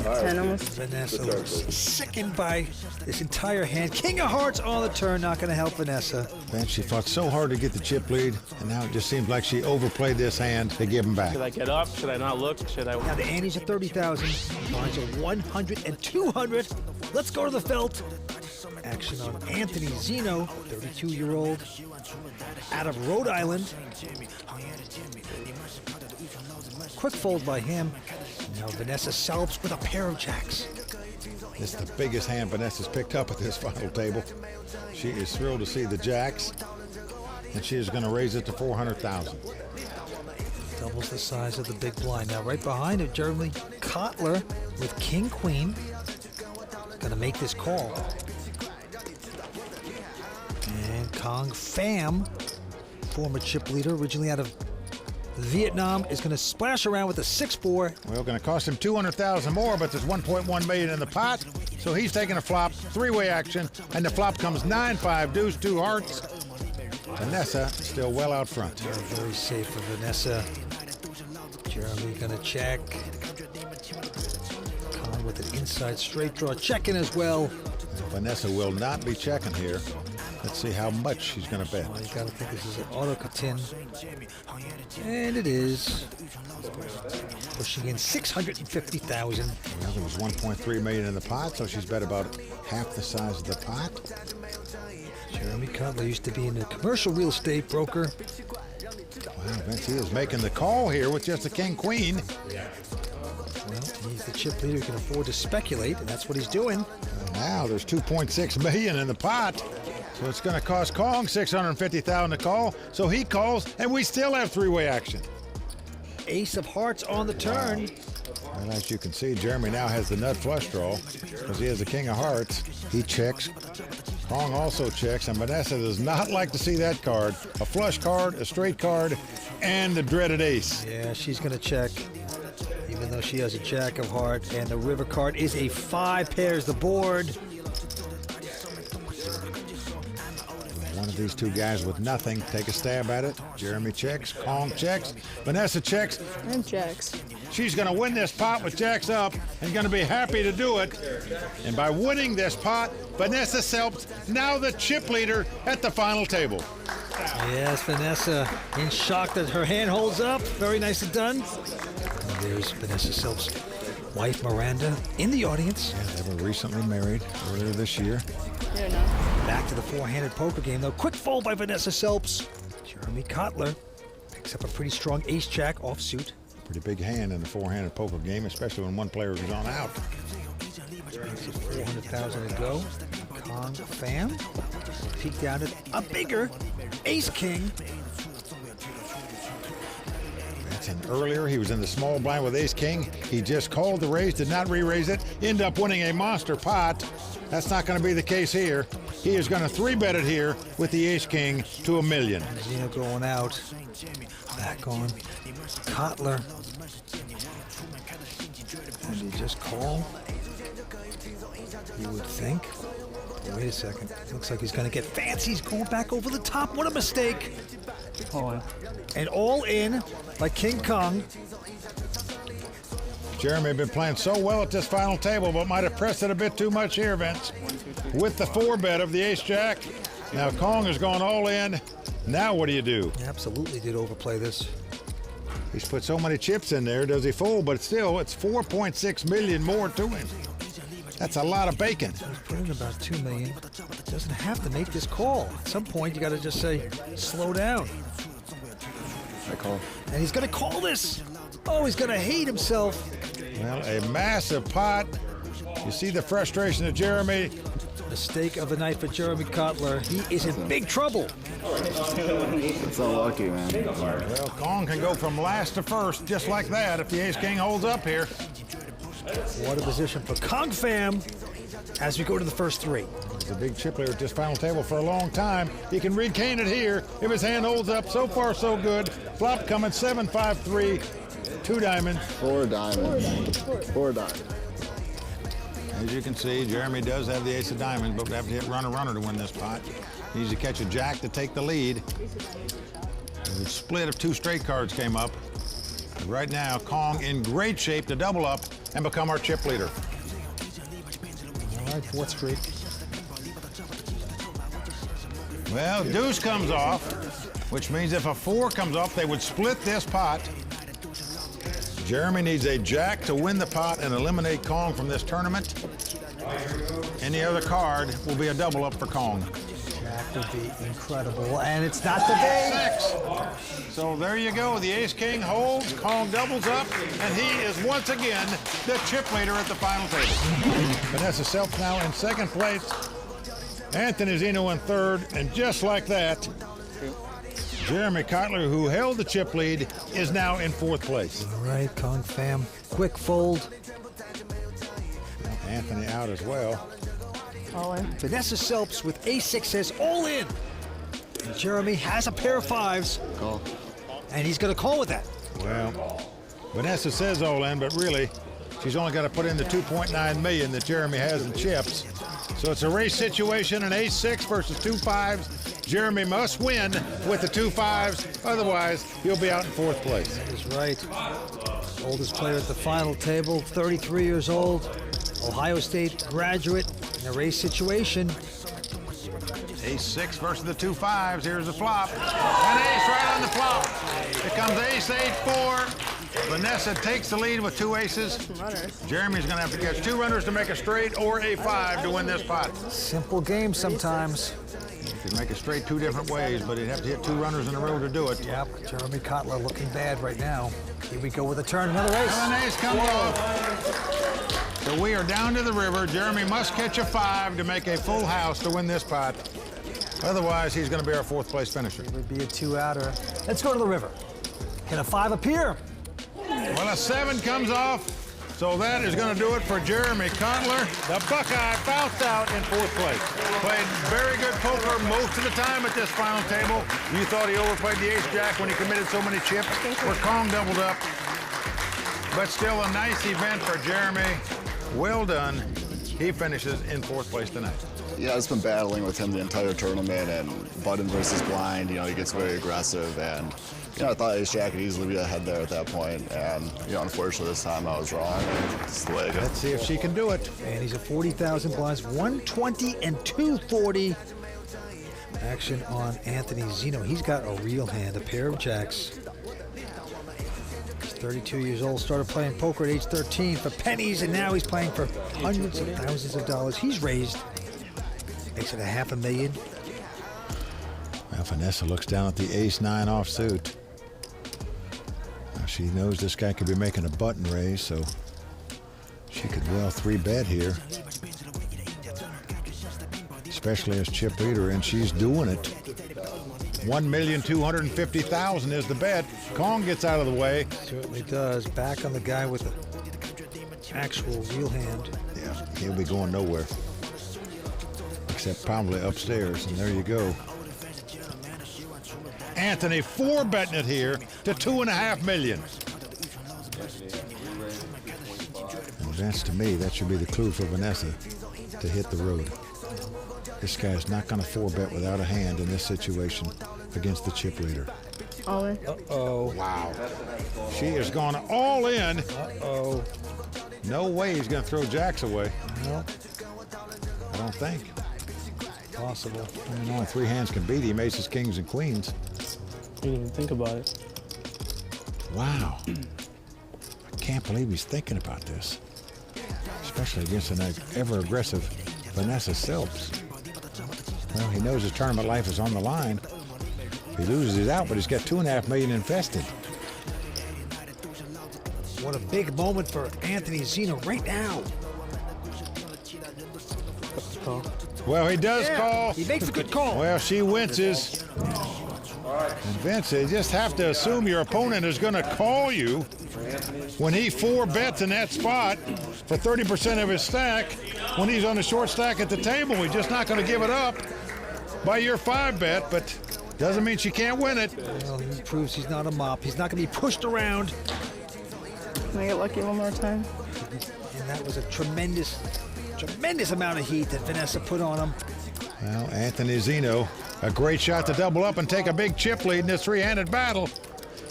10 almost. Vanessa looks sickened by this entire hand. King of Hearts on the turn, not going to help Vanessa. Man, she fought so hard to get the chip lead, and now it just seems like she overplayed this hand to give him back. Should I get up? Should I not look? Should I? Now the antes are 30,000, lines are 100 and 200. Let's go to the felt. Action on Anthony Zeno, 32-year-old, out of Rhode Island. Quick fold by him. Now Vanessa Selps with a pair of jacks. This is the biggest hand Vanessa's picked up at this final table. She is thrilled to see the jacks, and she is going to raise it to 400,000. Doubles the size of the big blind. Now right behind it, Jeremy Kotler with King Queen. Going to make this call. And Kong Pham, former chip leader, originally out of Vietnam, is going to splash around with a 6-4. Well, going to cost him 200,000 more, but there's 1.1 million in the pot, so he's taking a flop, three-way action, and the flop comes 9-5, deuce, 2 hearts. Vanessa still well out front. Very safe for Vanessa. Jeremy going to check. Kong with an inside straight draw, checking as well. Vanessa will not be checking here. Let's see how much she's going to bet. You got to think this is an auto-cut-in. And it is. Pushing in 650,000. Well, there was 1.3 million in the pot, so she's bet about half the size of the pot. Jeremy Cutler used to be in a commercial real estate broker. Wow, Vince, he is making the call here with just a king-queen. Well, he's the chip leader who can afford to speculate, and that's what he's doing. Well, now there's 2.6 million in the pot. So it's going to cost Kong 650,000 to call. So he calls, and we still have three-way action. Ace of Hearts on the turn. Well, as you can see, Jeremy now has the nut flush draw because he has the King of Hearts. He checks. Kong also checks, and Vanessa does not like to see that card. A flush card, a straight card, and the dreaded ace. Yeah, she's going to check, even though she has a Jack of Hearts, and the river card is a 5, pairs the board. One of these two guys with nothing, take a stab at it. Jeremy checks, Kong checks, Vanessa checks. And jacks. She's going to win this pot with jacks up and going to be happy to do it. And by winning this pot, Vanessa Selps, now the chip leader at the final table. Yes, Vanessa in shock that her hand holds up. Very nicely done. And there's Vanessa Selps' wife, Miranda, in the audience. Yeah, they were recently married earlier this year. Yeah, no. Back to the four-handed poker game, though. Quick fold by Vanessa Selps. Jeremy Kotler picks up a pretty strong ace-jack offsuit. Pretty big hand in the four-handed poker game, especially when one player is on out. Makes it 400,000 to go. Kong Pham will peek down at a bigger ace-king. That's an earlier. He was in the small blind with ace-king. He just called the raise, did not re-raise it, end up winning a monster pot. That's not going to be the case here. He is going to 3-bet it here with the ace-king to $1 million. Zeno going out. Back on Kotler. And he just call? You would think. Wait a second. Looks like he's going to get fancy. He's going back over the top. What a mistake. Oh, And all in by King Kong. Jeremy been playing so well at this final table, but might have pressed it a bit too much here, Vince. With the 4-bet of the ace-jack. Now Kong has gone all in. Now what do you do? Absolutely did overplay this. He's put so many chips in there, does he fold? But still, it's 4.6 million more to him. That's a lot of bacon. He's put in about 2 million. Doesn't have to make this call. At some point, you got to just say, slow down. I call. And he's going to call this. Oh, he's going to hate himself. Well, a massive pot. You see the frustration of Jeremy. Mistake of the night for Jeremy Kotler. He is in big trouble. It's unlucky, man. Well, Kong can go from last to first just like that if the ace-king holds up here. What a position for Kong Pham as we go to the first 3. He's a big chip leader at this final table for a long time. He can regain it here if his hand holds up. So far, so good. Flop coming 7-5-3, 2 diamonds. 4 diamonds. 4 diamonds. As you can see, Jeremy does have the ace of diamonds, but we have to hit runner to win this pot. He needs to catch a jack to take the lead. The split of 2 straight cards came up. Right now, Kong in great shape to double up and become our chip leader. All right, fourth straight. Well, deuce comes off, which means if a 4 comes off, they would split this pot. Jeremy needs a jack to win the pot and eliminate Kong from this tournament. Any other card will be a double up for Kong. Jack would be incredible, and it's not the day. 6. So there you go. The ace-king holds, Kong doubles up, and he is once again the chip leader at the final table. Vanessa Self now in second place. Anthony Zeno in third, and just like that, Jeremy Kotler, who held the chip lead, is now in fourth place. All right, Kong fam, quick fold. Anthony out as well. All in. Vanessa Selps with ace-6 says all in. And Jeremy has a pair of 5s, Call. and he's going to call with that. Well, Vanessa says all in, but really, she's only got to put in the 2.9 million that Jeremy has in chips. So it's a race situation, an ace-6 versus 2 5s. Jeremy must win with the 2 5s, otherwise he'll be out in fourth place. That is right. Oldest player at the final table, 33 years old, Ohio State graduate in a race situation. Ace-6 versus the 2 5s. Here's the flop. An ace right on the flop. It comes ace-8-4. Vanessa takes the lead with 2 aces. Jeremy's going to have to catch 2 runners to make a straight or a 5 to win this pot. Simple game sometimes. He could make it straight 2 different ways, but he'd have to hit 2 runners in a row to do it. Yep, Jeremy Kotler looking bad right now. Here we go with a turn, another ace. And an ace comes off. So we are down to the river. Jeremy must catch a 5 to make a full house to win this pot. Otherwise, he's going to be our fourth place finisher. It would be a 2-outer. Let's go to the river. Can a 5 appear? Well, a 7 comes off. So that is going to do it for Jeremy Kotler. The Buckeye bounced out in fourth place. Played very good poker most of the time at this final table. You thought he overplayed the ace-jack when he committed so many chips, where Kong doubled up. But still a nice event for Jeremy. Well done. He finishes in fourth place tonight. Yeah, I've been battling with him the entire tournament, and button versus blind, you know, he gets very aggressive, and you know, I thought ace-jack could easily be ahead there at that point, and you know, unfortunately this time I was wrong. It's the way it goes. Let's see if she can do it. And he's at 40,000 blinds, 120 and 240. Action on Anthony Zeno. He's got a real hand, a pair of jacks. He's 32 years old, started playing poker at age 13 for pennies, and now he's playing for hundreds of thousands of dollars. He's raised. Makes it $500,000. Well, Vanessa looks down at the ace-9 offsuit. Now she knows this guy could be making a button raise, so she could well 3-bet here. Especially as chip leader, and she's doing it. 1,250,000 is the bet. Kong gets out of the way. Certainly does. Back on the guy with the actual real hand. Yeah, he'll be going nowhere. Except probably upstairs, and there you go. Anthony 4-betting it here to 2.5 million. And that's, to me, that should be the clue for Vanessa to hit the road. This guy's not going to 4-bet without a hand in this situation against the chip leader. All in. Uh-oh. Wow. She is going all in. Uh-oh. No way he's going to throw jacks away. No. I don't think. Possible. Only 3 hands can beat him, aces, kings, and queens. Didn't even think about it. Wow. I can't believe he's thinking about this. Especially against an ever-aggressive Vanessa Selps. Well, he knows his tournament life is on the line. If he loses, he's out, but he's got 2.5 million invested. What a big moment for Anthony Zeno right now. Call. Well, he does call. He makes a good call. Well, she winces. And Vince, you just have to assume your opponent is going to call you when he 4-bets in that spot for 30% of his stack. When he's on the short stack at the table, he's just not going to give it up by your 5-bet, but doesn't mean she can't win it. Well, he proves he's not a mop. He's not going to be pushed around. Can I get lucky one more time? And that was a tremendous amount of heat that Vanessa put on him. Well, Anthony Zeno, a great shot to double up and take a big chip lead in this 3-handed battle.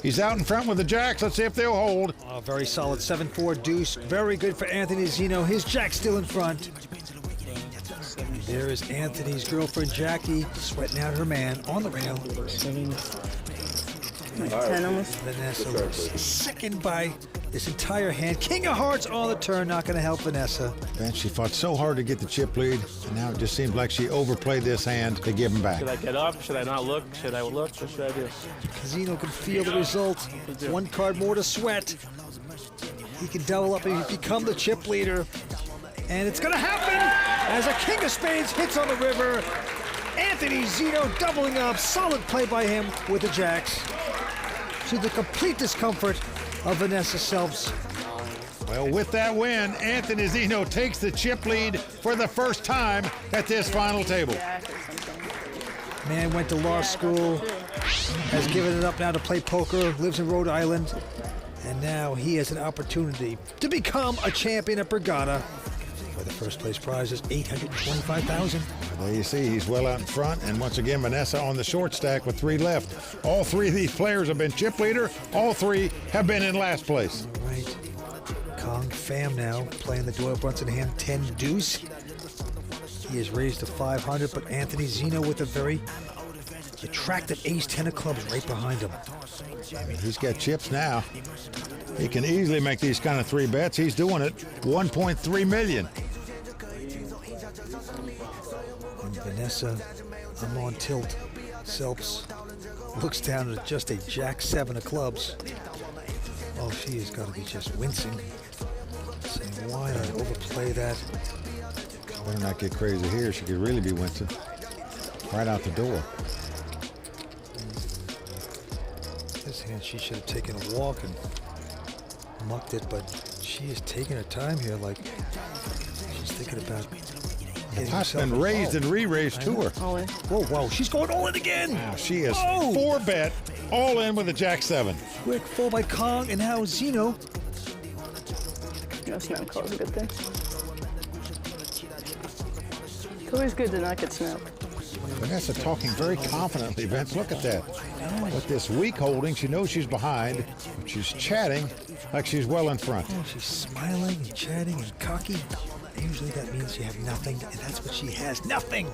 He's out in front with the jacks. Let's see if they'll hold. Oh, very solid 7-4 deuce. Very good for Anthony Zeno. His jack's still in front. There is Anthony's girlfriend, Jackie, sweating out her man on the rail. 7. Like 10 almost. Vanessa was sickened by this entire hand. King of hearts on the turn, not going to help Vanessa. And she fought so hard to get the chip lead, and now it just seems like she overplayed this hand to give him back. Should I get up? Should I not look? Should I look? What should I do? Zeno can feel the result. One card more to sweat. He can double up and become the chip leader. And it's going to happen as a king of spades hits on the river. Anthony Zeno doubling up. Solid play by him with the jacks, to the complete discomfort of Vanessa Selfs. Well, with that win, Anthony Zeno takes the chip lead for the first time at this final table. Jack or something. Man went to law school, has given it up now to play poker, lives in Rhode Island, and now he has an opportunity to become a champion at Borgata, where the first place prize is $825,000. There you see, he's well out in front, and once again, Vanessa on the short stack with 3 left. All 3 of these players have been chip leader. All 3 have been in last place. All right. Kong Pham now playing the Doyle Brunson hand 10 deuce. He is raised to 500, but Anthony Zeno with a very attractive ace 10 of clubs right behind him. I mean, he's got chips now. He can easily make these kind of 3 bets. He's doing it. 1.3 million. And Vanessa, I'm on tilt. Selps looks down at just a jack 7 of clubs. Oh, she has got to be just wincing. Saying, why did I overplay that? Better not get crazy here. She could really be wincing. Right out the door. This hand, she should have taken a walk and mucked it, but she is taking her time here, like she's thinking about hitting Pot's herself. been raised and re-raised to her. All in. Whoa, wow, she's going all in again. Now she is Oh! 4 bet, all in with a jack 7. Quick fall by Kong, and now Zeno. No snap call is a good thing. It's always good to not get snapped. Vanessa talking very confidently, Vince. Look at that. With this weak holding, she knows she's behind, but she's chatting like she's well in front. Oh, she's smiling and chatting and cocky. Usually that means you have nothing, and that's what she has, nothing.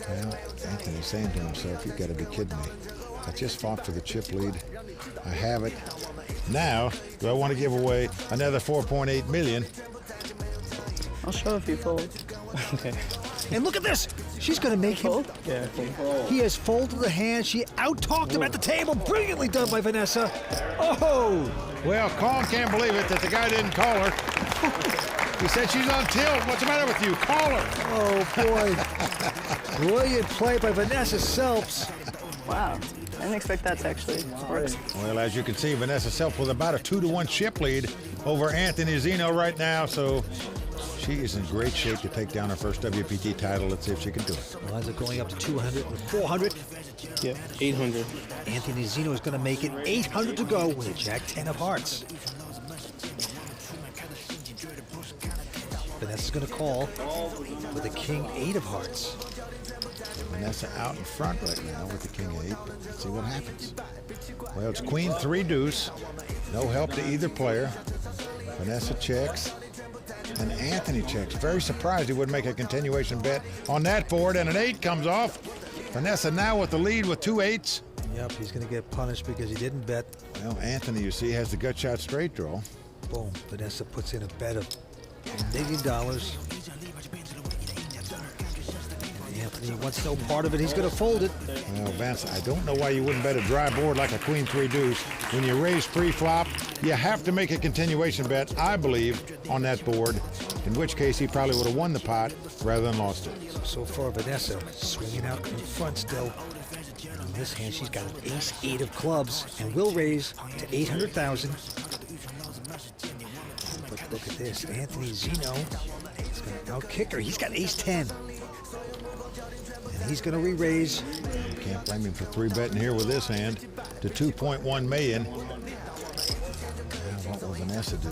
Well, Anthony's saying to himself, you've got to be kidding me. I just fought for the chip lead. I have it. Now, do I want to give away another 4.8 million? I'll show if you fold. Okay. And look at this. She's going to make him. Fold? Yeah. He has folded the hand. She out-talked him at the table. Brilliantly done by Vanessa. Oh! Well, Kong can't believe it that the guy didn't call her. He said she's on tilt. What's the matter with you? Call her. Oh, boy. Brilliant play by Vanessa Selfs. Wow. I didn't expect that to actually work. Well, as you can see, Vanessa Self with about a 2-1 chip lead over Anthony Zeno right now, so she is in great shape to take down her first WPT title. Let's see if she can do it. Lines are going up to 200 and 400. Yeah. 800. Anthony Zeno is going to make it 800 to go with a jack 10 of hearts. Vanessa's going to call with a king 8 of hearts. Vanessa out in front right now with the king 8. Let's see what happens. Well, it's queen 3 deuce. No help to either player. Vanessa checks. And Anthony checks. Very surprised he wouldn't make a continuation bet on that board. And an 8 comes off. Vanessa now with the lead with 2 8s. Yep, he's going to get punished because he didn't bet. Well, Anthony, you see, has the gut shot straight draw. Boom. Vanessa puts in a bet of $1 million. Anthony wants no part of it. He's going to fold it. Well, Vince, I don't know why you wouldn't bet a dry board like a queen 3 deuce. When you raise pre-flop, you have to make a continuation bet, I believe, on that board, in which case he probably would have won the pot rather than lost it. So far, Vanessa swinging out in front still. In this hand, she's got an ace 8 of clubs and will raise to 800,000. But look at this. Anthony Zeno is going to outkick her. He's got ace 10. And he's going to re-raise. You can't blame him for 3-betting here with this hand to 2.1 million. Now, what will Vanessa do?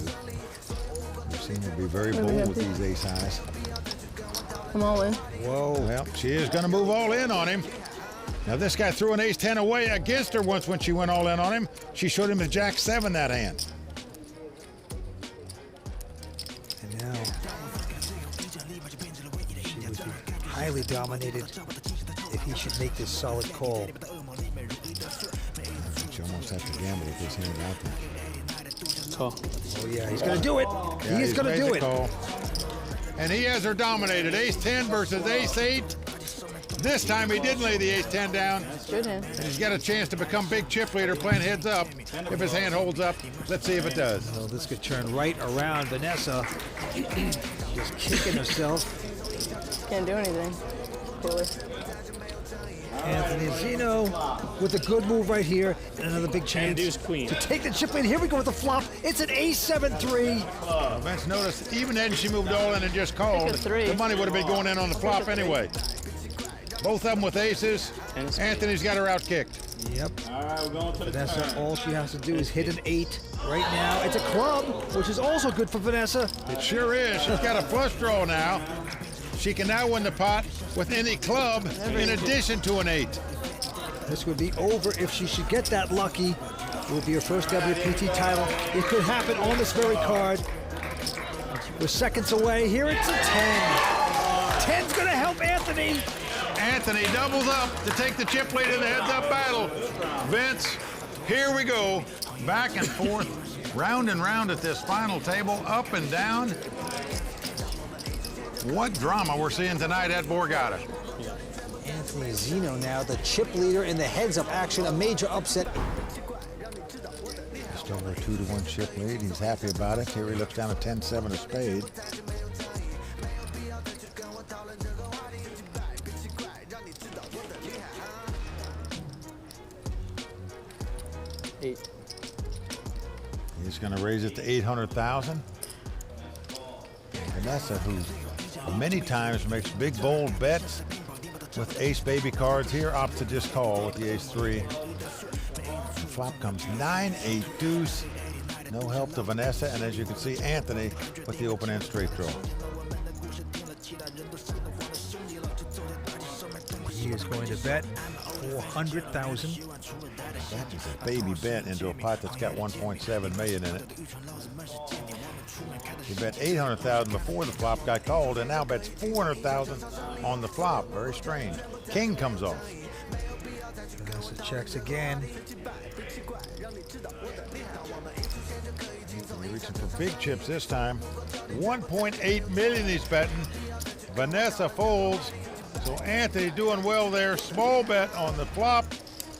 You seem to be very bold with these ace highs. I'm all in. Whoa. Well, she is going to move all in on him. Now this guy threw an ace-10 away against her once when she went all in on him. She showed him the jack-7 that hand. And now she would be highly dominated if he should make this solid call. She almost has to gamble with this hand out there. Call. Oh yeah, he's gonna do it. Yeah, He's gonna made do the it. call. And he has her dominated. Ace-10 versus ace-8. This time he did lay the ace-10 down. Good hand. And he's got a chance to become big chip leader playing heads up. If his hand holds up, let's see if it does. Well, this could turn right around. Vanessa just kicking herself. Can't do anything. Really. Anthony Zino with a good move right here, and another big chance deuce queen. to take the chip lead. Here we go with the flop. It's an ace-7-3. Vince noticed even then she moved all in and just called. Take a 3. The money would have been going in on the flop anyway. Both of them with aces. Anthony's got her out kicked. Yep. All right, we're going to the Vanessa, all she has to do is hit an 8 right now. It's a club, which is also good for Vanessa. It sure is. She's got a flush draw now. She can now win the pot with any club in addition to an 8. This would be over if she should get that lucky. It would be her first WPT title. It could happen on this very card. We're seconds away. Here it's a 10. 10's gonna help Anthony. Anthony doubles up to take the chip lead in the heads-up battle. Vince, here we go. Back and forth, round and round at this final table, up and down. What drama we're seeing tonight at Borgata. Anthony Zino now the chip leader in the heads-up action. A major upset. Just over a 2-1 chip lead. He's happy about it. Here he looks down a 10-7 of spade. Eight. He's going to raise it to 800,000. Vanessa, who many times makes big bold bets with ace baby cards here, opts to just call with the ace-3. The flop comes 9-8 deuce. No help to Vanessa, and as you can see, Anthony with the open end straight draw. He is going to bet 400,000. That is a baby bet into a pot that's got 1.7 million in it. He bet 800,000 before the flop got called, and now bets 400,000 on the flop. Very strange. King comes off. Vanessa checks again. He's reaching for big chips this time. 1.8 million he's betting. Vanessa folds. So Anthony doing well there. Small bet on the flop.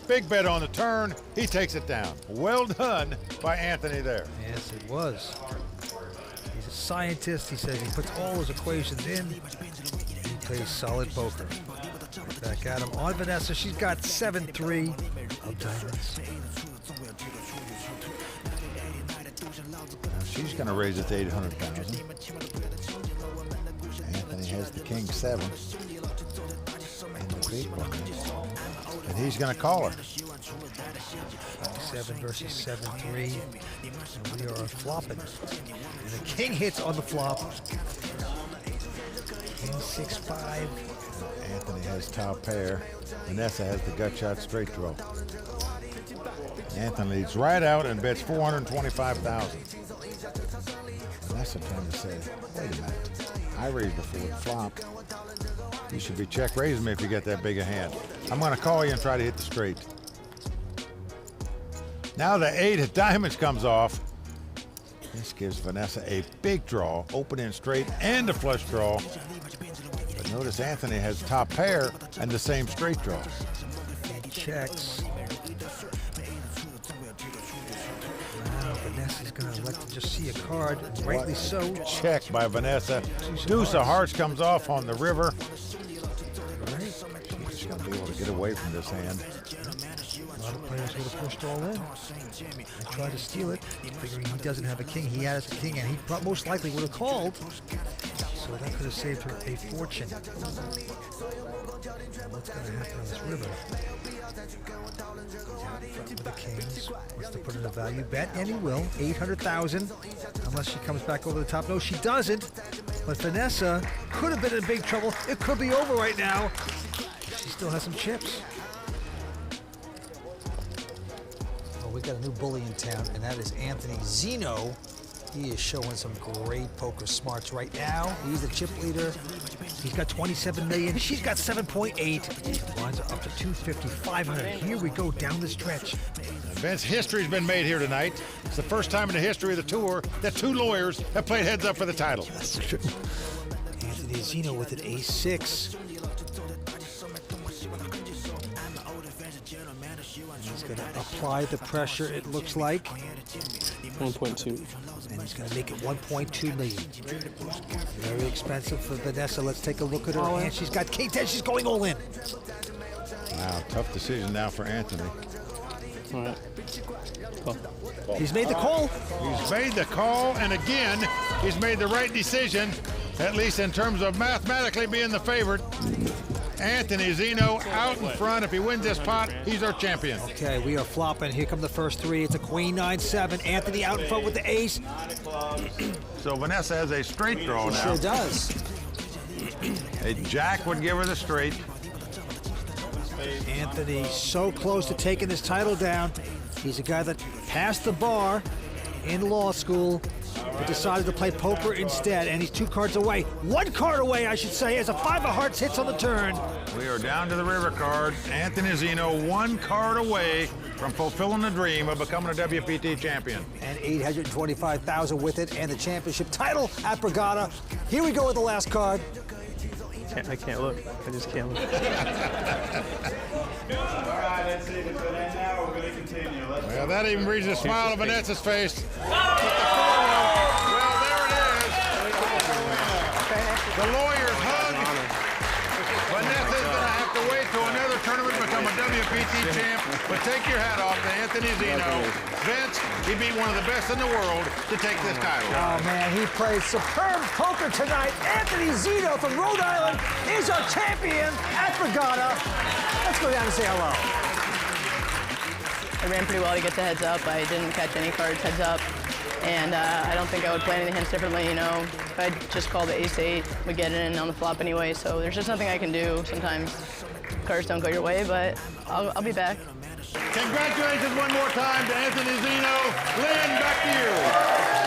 Big bet on the turn. He takes it down. Well done by Anthony there. Yes, it was. He's a scientist. He says he puts all his equations in. He plays solid poker. Back at him on Vanessa. She's got 7-3 of diamonds. Now she's going to raise it to 800,000. Anthony has the king 7 and the big one. And he's going to call her. 7 versus 7-3. And we are flopping. And the king hits on the flop. King 6-5. Anthony has top pair. Vanessa has the gut shot straight draw. Anthony leads right out and bets 425,000. Vanessa trying to say, wait a minute. I raised before the flop. You should be check raising me if you get that big a hand. I'm going to call you and try to hit the straight. Now the 8 of diamonds comes off. This gives Vanessa a big draw, open in straight and a flush draw. But notice Anthony has top pair and the same straight draw. And checks. Wow, Vanessa's going to elect to just see a card, and rightly so. Check by Vanessa. Deuce of hearts comes off on the river. She's going to be able to get away from this hand. A lot of players would have pushed all in and tried to steal it, figuring he doesn't have a king. He has a king, and he most likely would have called. So that could have saved her a fortune. What's going to happen on this river? He's out in front with the kings. Wants to put in a value bet, and he will. 800,000, unless she comes back over the top. No, she doesn't. But Vanessa could have been in big trouble. It could be over right now. She still has some chips. We got a new bully in town, and that is Anthony Zeno. He is showing some great poker smarts right now. He's the chip leader. He's got 27 million. She's got 7.8. Lines are up to 250, 500. Here we go down the stretch. Vince, history's been made here tonight. It's the first time in the history of the tour that two lawyers have played heads up for the title. That's true. Anthony Zeno with an ace-6. He's going to apply the pressure, it looks like. 1.2. And he's going to make it 1.2 million. Very expensive for Vanessa. Let's take a look at her hand. She's got king 10. She's going all in. Wow, tough decision now for Anthony. All right. Call. He's made the call. He's made the call, and again, he's made the right decision, at least in terms of mathematically being the favorite. Anthony Zeno out in front. If he wins this pot, he's our champion. Okay, we are flopping. Here come the first three. It's a queen, 9-7. Anthony out in front with the ace. So Vanessa has a straight draw now. Sure does. A jack would give her the straight. Anthony so close to taking his title down. He's a guy that passed the bar in law school, but decided to play poker instead, and he's 2 cards away. 1 card away, I should say, as a 5 of hearts hits on the turn. We are down to the river card. Anthony Zeno 1 card away from fulfilling the dream of becoming a WPT champion. And 825,000 with it, and the championship title at Borgata. Here we go with the last card. I can't look. I just can't look. All right, let's see. And now we're going to continue. Well, that even brings a smile to Vanessa's face. Well, there it is. The lawyers hug. Vanessa's going to have to wait till another tournament to become a WPT champ. But take your hat off to Anthony Zeno. Vince, he beat one of the best in the world to take this title. Oh, man, he played superb poker tonight. Anthony Zeno from Rhode Island is our champion at Borgata. Let's go down and say hello. I ran pretty well to get the heads up. I didn't catch any cards heads up. And I don't think I would play any hands differently, you know. If I just called the ace-8, we'd get it in on the flop anyway. So there's just nothing I can do. Sometimes cards don't go your way, but I'll be back. Congratulations one more time to Anthony Zeno. Lynn, back to you.